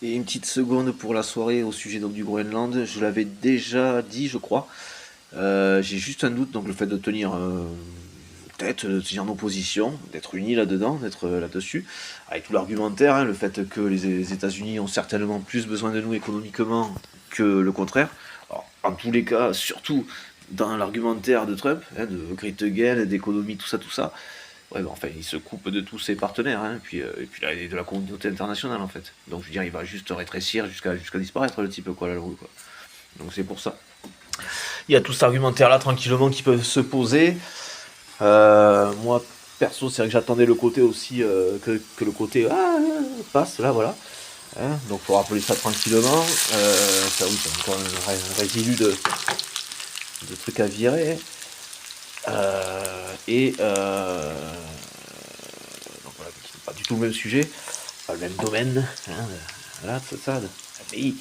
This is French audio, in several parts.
Et une petite seconde pour la soirée au sujet donc, du Groenland. Je l'avais déjà dit, je crois. J'ai juste un doute, donc le fait de tenir tête, de tenir nos positions, d'être unis là-dedans, d'être là-dessus, avec tout l'argumentaire, hein, le fait que les États-Unis ont certainement plus besoin de nous économiquement que le contraire. Alors, en tous les cas, surtout dans l'argumentaire de Trump, hein, de Great Again, d'économie, tout ça. Ouais, bah, enfin, il se coupe de tous ses partenaires, hein, et puis là, de la communauté internationale, en fait. Donc, je veux dire, il va juste rétrécir jusqu'à disparaître, le type, quoi, la longue, quoi. Donc, c'est pour ça. Il y a tout cet argumentaire-là, tranquillement, qui peuvent se poser. Moi, perso, c'est vrai que j'attendais le côté aussi, que le côté passe, là, voilà. Hein, donc, faut rappeler ça tranquillement. Ça, oui, c'est encore un résidu de trucs à virer. Et donc voilà, c'est pas du tout le même sujet, pas le même domaine, hein, voilà, tout ça, le pays,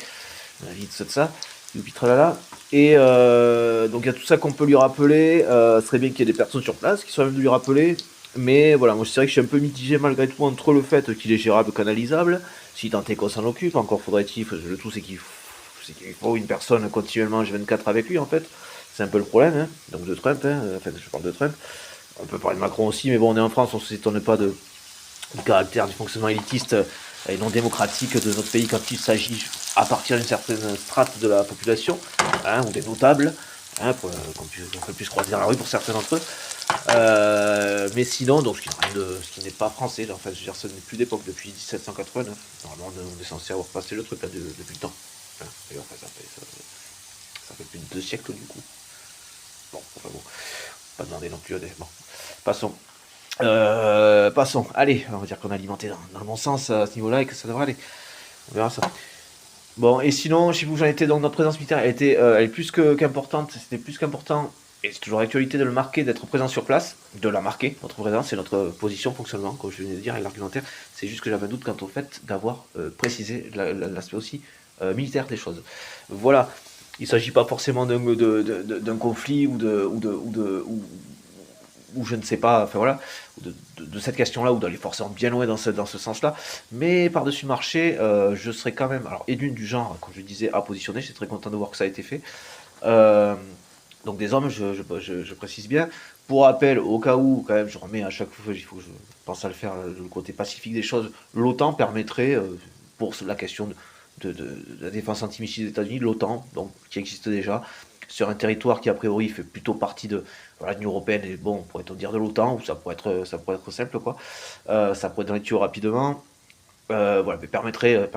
la vie, tout ça, youpi tralala. Et donc il y a tout ça qu'on peut lui rappeler. Ce serait bien qu'il y ait des personnes sur place qui soient même de lui rappeler. Mais voilà, moi c'est vrai que je suis un peu mitigé malgré tout entre le fait qu'il est gérable, canalisable, si tant est qu'on s'en occupe, encore faudrait-il, le tout c'est qu'il faut une personne continuellement H24 avec lui en fait. C'est un peu le problème, hein, donc de Trump, hein, en fait je parle de Trump. On peut parler de Macron aussi, mais bon, on est en France, on ne s'étonne pas du caractère du fonctionnement élitiste et non démocratique de notre pays quand il s'agit à partir d'une certaine strate de la population, hein, ou des notables, hein, qu'on puisse croiser dans la rue pour certains d'entre eux. Mais sinon, donc, ce qui n'est pas français, en fait, je veux dire, ce n'est plus d'époque depuis 1789. Normalement, on est censé avoir passé le truc là, depuis le temps. Hein, d'ailleurs, ça fait plus de 2 siècles du coup. Bon, enfin bon, pas demander non plus à des. Bon, passons. Passons. Allez, on va dire qu'on a alimenté dans le bon sens à ce niveau-là et que ça devrait aller. On verra ça. Bon, et sinon, chez vous, j'en étais donc notre présence militaire, elle est plus qu'importante. C'était plus qu'important, et c'est toujours l'actualité de le marquer, d'être présent sur place, de la marquer, notre présence, c'est notre position, fonctionnement, comme je venais de dire avec l'argumentaire. C'est juste que j'avais un doute quant au fait d'avoir précisé l'aspect aussi militaire des choses. Voilà. Il ne s'agit pas forcément d'un conflit ou je ne sais pas, enfin voilà, de cette question-là, ou d'aller forcément bien loin dans ce sens-là. Mais par-dessus marché, je serais quand même, alors, et d'une du genre, comme je disais, à positionner, j'étais très content de voir que ça a été fait. Euh, donc des hommes, je précise bien. Pour rappel, au cas où, quand même, je remets à chaque fois, il faut que je pense à le faire, le côté pacifique des choses, l'OTAN permettrait, pour la question de la défense antimissile des États-Unis, l'OTAN, donc qui existe déjà, sur un territoire qui a priori fait plutôt partie de voilà, l'Union Européenne, et bon, pourrait-on dire de l'OTAN, ou ça pourrait être simple, quoi. Ça pourrait être dans les tuyaux rapidement. Voilà, mais permettrait